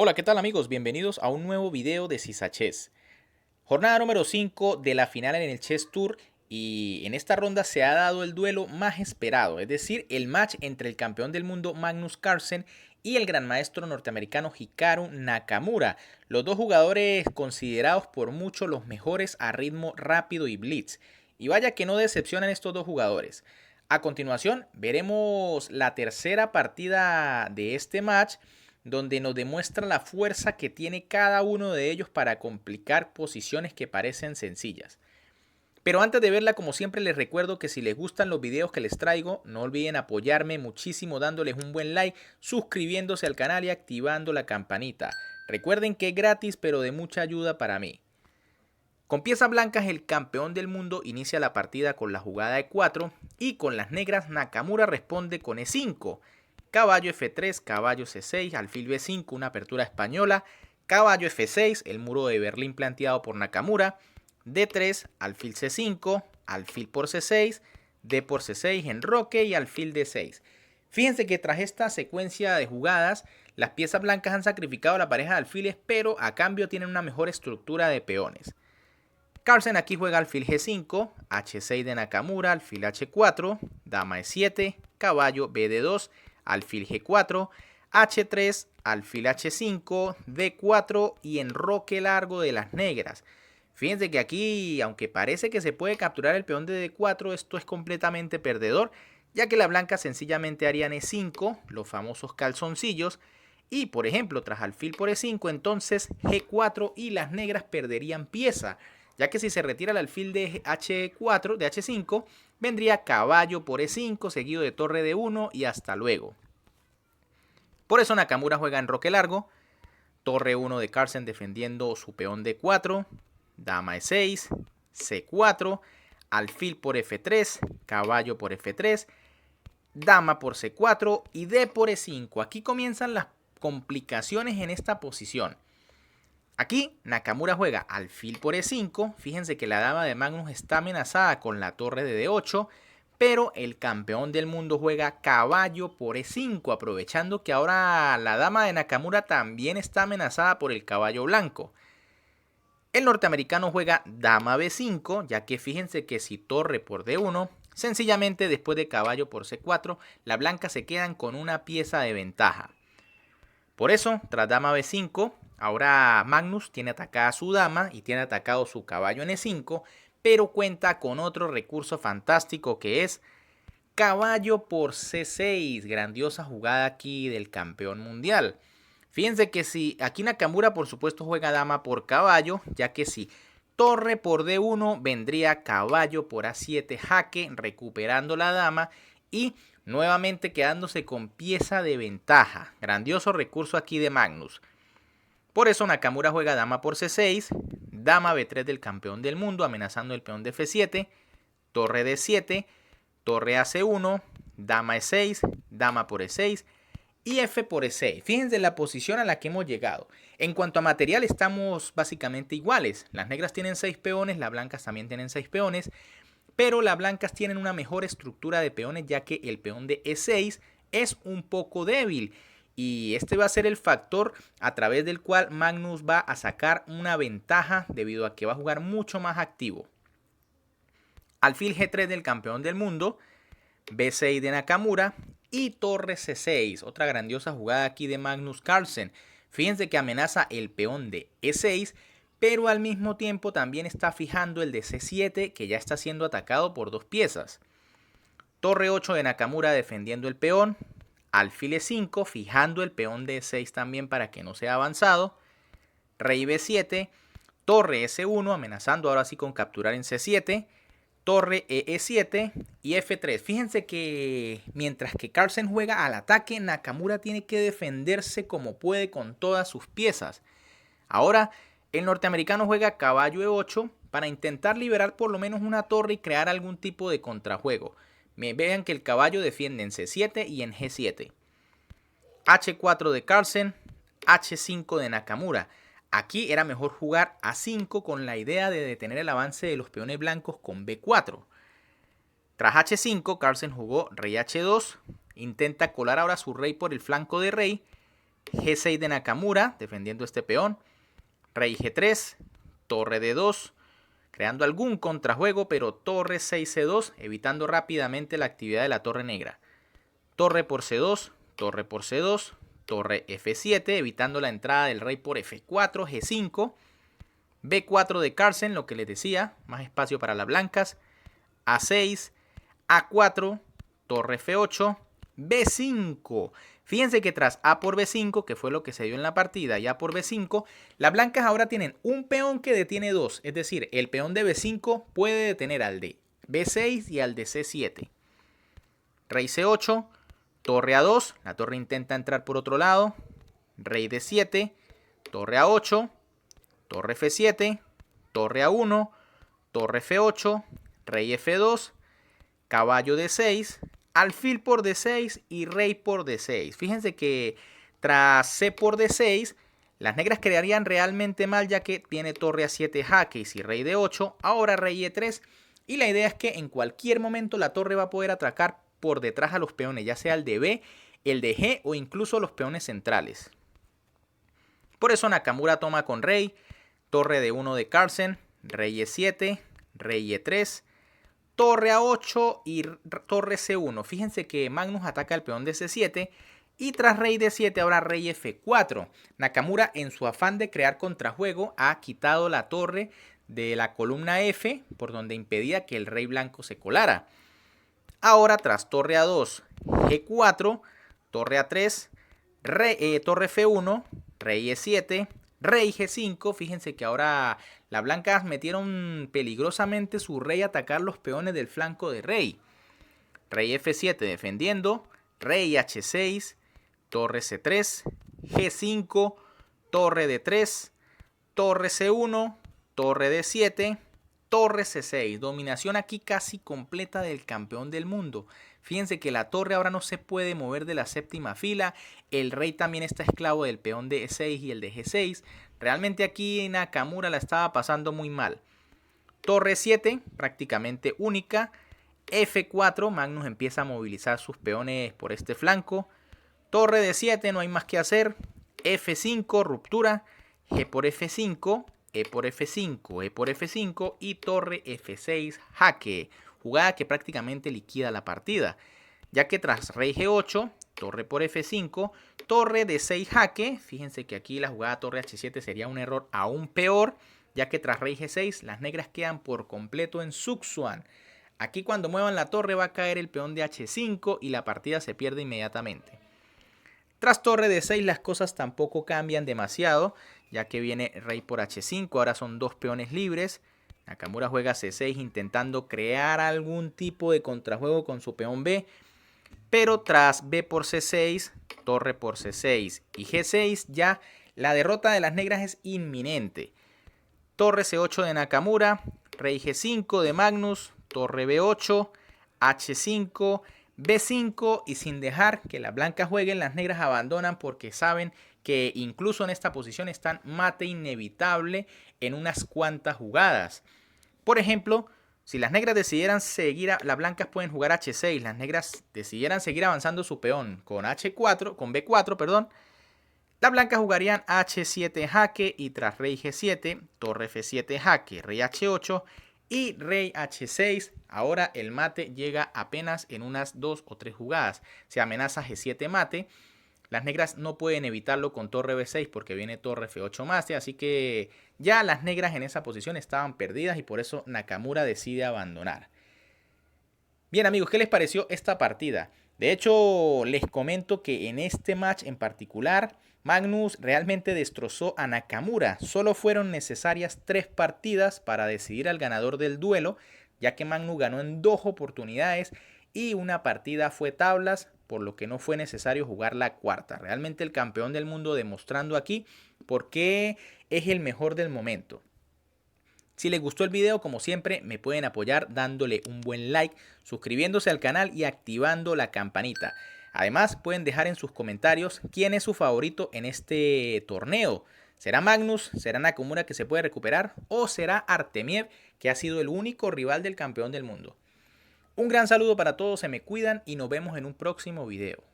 Hola, ¿qué tal amigos? Bienvenidos a un nuevo video de Sisa Chess. Jornada número 5 de la final en el Chess Tour y en esta ronda se ha dado el duelo más esperado, es decir, el match entre el campeón del mundo Magnus Carlsen y el gran maestro norteamericano Hikaru Nakamura, los dos jugadores considerados por muchos los mejores a ritmo rápido y blitz. Y vaya que no decepcionan estos dos jugadores. A continuación veremos la tercera partida de este match, donde nos demuestra la fuerza que tiene cada uno de ellos para complicar posiciones que parecen sencillas. Pero antes de verla, como siempre, les recuerdo que si les gustan los videos que les traigo, no olviden apoyarme muchísimo dándoles un buen like, suscribiéndose al canal y activando la campanita. Recuerden que es gratis, pero de mucha ayuda para mí. Con piezas blancas, el campeón del mundo inicia la partida con la jugada E4 y con las negras Nakamura responde con E5. Caballo F3, caballo C6, alfil B5, una apertura española, caballo F6, el muro de Berlín planteado por Nakamura, D3, alfil C5, alfil por C6, D por C6, enroque y alfil D6. Fíjense que tras esta secuencia de jugadas, las piezas blancas han sacrificado la pareja de alfiles, pero a cambio tienen una mejor estructura de peones. Carlsen aquí juega alfil G5, H6 de Nakamura, alfil H4, dama E7, caballo BD2, alfil G4, H3, alfil H5, D4 y enroque largo de las negras. Fíjense que aquí, aunque parece que se puede capturar el peón de D4, esto es completamente perdedor, ya que las blancas sencillamente harían E5, los famosos calzoncillos, y por ejemplo, tras alfil por E5, entonces G4 y las negras perderían pieza, ya que si se retira el alfil de H4, de H5, vendría caballo por E5, seguido de torre de 1 y hasta luego. Por eso Nakamura juega enroque largo, torre 1 de Carlsen defendiendo su peón D4, dama E6, C4, alfil por F3, caballo por F3, dama por C4 y D por E5. Aquí comienzan las complicaciones en esta posición. Aquí Nakamura juega alfil por E5, fíjense que la dama de Magnus está amenazada con la torre de D8, pero el campeón del mundo juega caballo por E5, aprovechando que ahora la dama de Nakamura también está amenazada por el caballo blanco. El norteamericano juega dama B5, ya que fíjense que si torre por D1, sencillamente después de caballo por C4, las blancas se quedan con una pieza de ventaja. Por eso, tras dama B5, ahora Magnus tiene atacada a su dama y tiene atacado su caballo en E5, pero cuenta con otro recurso fantástico que es caballo por C6, grandiosa jugada aquí del campeón mundial. Fíjense que si aquí Nakamura por supuesto juega dama por caballo, ya que si torre por D1 vendría caballo por A7 jaque, recuperando la dama y nuevamente quedándose con pieza de ventaja. Grandioso recurso aquí de Magnus. Por eso Nakamura juega dama por C6, dama B3 del campeón del mundo amenazando el peón de F7, torre D7, torre a C1, dama E6, dama por E6 y F por E6. Fíjense la posición a la que hemos llegado. En cuanto a material estamos básicamente iguales. Las negras tienen 6 peones, las blancas también tienen 6 peones, pero las blancas tienen una mejor estructura de peones ya que el peón de E6 es un poco débil. Y este va a ser el factor a través del cual Magnus va a sacar una ventaja debido a que va a jugar mucho más activo. Alfil G3 del campeón del mundo, B6 de Nakamura y torre C6. Otra grandiosa jugada aquí de Magnus Carlsen. Fíjense que amenaza el peón de E6, pero al mismo tiempo también está fijando el de C7 que ya está siendo atacado por dos piezas. Torre 8 de Nakamura defendiendo el peón. Alfil E5 fijando el peón de E6 también para que no sea avanzado. Rey B7. Torre S1 amenazando ahora sí con capturar en C7. Torre E7 y F3. Fíjense que mientras que Carlsen juega al ataque, Nakamura tiene que defenderse como puede con todas sus piezas. Ahora el norteamericano juega caballo E8 para intentar liberar por lo menos una torre y crear algún tipo de contrajuego. Vean que el caballo defiende en C7 y en G7. H4 de Carlsen, H5 de Nakamura. Aquí era mejor jugar A5 con la idea de detener el avance de los peones blancos con B4. Tras H5, Carlsen jugó rey H2, intenta colar ahora su rey por el flanco de rey, G6 de Nakamura, defendiendo este peón. Rey G3, torre D2, creando algún contrajuego, pero torre 6C2, evitando rápidamente la actividad de la torre negra. Torre por C2, torre por C2, torre F7, evitando la entrada del rey por F4, G5, B4 de Carlsen, lo que les decía, más espacio para las blancas, A6, A4, torre F8, B5. Fíjense que tras A por B5, que fue lo que se dio en la partida, y A por B5, las blancas ahora tienen un peón que detiene dos. Es decir, el peón de B5 puede detener al de B6 y al de C7. Rey C8, torre A2, la torre intenta entrar por otro lado. Rey D7, torre A8, torre F7, torre A1, torre F8, rey F2, caballo D6, alfil por D6 y rey por D6. Fíjense que tras C por D6, las negras quedarían realmente mal ya que tiene torre A7 jaque y si rey D8, ahora rey E3. Y la idea es que en cualquier momento la torre va a poder atacar por detrás a los peones, ya sea el de B, el de G o incluso los peones centrales. Por eso Nakamura toma con rey, torre D1 de Carlsen, rey E7, rey E3, torre A8 y torre C1. Fíjense que Magnus ataca el peón de C7 y tras rey D7 ahora rey F4. Nakamura, en su afán de crear contrajuego, ha quitado la torre de la columna F por donde impedía que el rey blanco se colara. Ahora tras torre A2, G4, torre A3, torre F1, rey E7, rey G5. Fíjense que ahora las blancas metieron peligrosamente su rey a atacar los peones del flanco de rey. Rey F7 defendiendo, rey H6, torre C3, G5, torre D3, torre C1, torre D7, torre C6. Dominación aquí casi completa del campeón del mundo. Fíjense que la torre ahora no se puede mover de la séptima fila. El rey también está esclavo del peón de E6 y el de G6. Realmente aquí Nakamura la estaba pasando muy mal. Torre 7, prácticamente única. F4, Magnus empieza a movilizar sus peones por este flanco. Torre de 7, no hay más que hacer. F5, ruptura. G por F5, E por F5, E por F5 y torre F6, jaque. Jugada que prácticamente liquida la partida, ya que tras rey G8, torre por F5, torre de 6 jaque. Fíjense que aquí la jugada torre H7 sería un error aún peor, ya que tras rey G6 las negras quedan por completo en Zugzwang. Aquí cuando muevan la torre va a caer el peón de H5 y la partida se pierde inmediatamente. Tras torre de 6 las cosas tampoco cambian demasiado, ya que viene rey por H5, ahora son dos peones libres. Nakamura juega C6 intentando crear algún tipo de contrajuego con su peón B. Pero tras B por C6, torre por C6 y G6 ya la derrota de las negras es inminente. Torre C8 de Nakamura, rey G5 de Magnus, torre B8, H5, B5 y sin dejar que las blancas jueguen, las negras abandonan porque saben que incluso en esta posición están mate inevitable en unas cuantas jugadas. Por ejemplo, si las negras decidieran seguir, las blancas pueden jugar H6, las negras decidieran seguir avanzando su peón con H4, con B4, perdón, las blancas jugarían H7 jaque y tras rey G7, torre F7 jaque, rey H8 y rey H6. Ahora el mate llega apenas en unas 2 o 3 jugadas. Se amenaza G7 mate. Las negras no pueden evitarlo con torre B6 porque viene torre F8 mate, así que ya las negras en esa posición estaban perdidas y por eso Nakamura decide abandonar. Bien amigos, ¿qué les pareció esta partida? De hecho, les comento que en este match en particular, Magnus realmente destrozó a Nakamura. Solo fueron necesarias 3 partidas para decidir al ganador del duelo, ya que Magnus ganó en 2 oportunidades y una partida fue tablas, por lo que no fue necesario jugar la cuarta. Realmente el campeón del mundo demostrando aquí por qué es el mejor del momento. Si les gustó el video, como siempre, me pueden apoyar dándole un buen like, suscribiéndose al canal y activando la campanita. Además, pueden dejar en sus comentarios quién es su favorito en este torneo. ¿Será Magnus? ¿Será Nakamura que se puede recuperar? ¿O será Artemiev, que ha sido el único rival del campeón del mundo? Un gran saludo para todos, se me cuidan y nos vemos en un próximo video.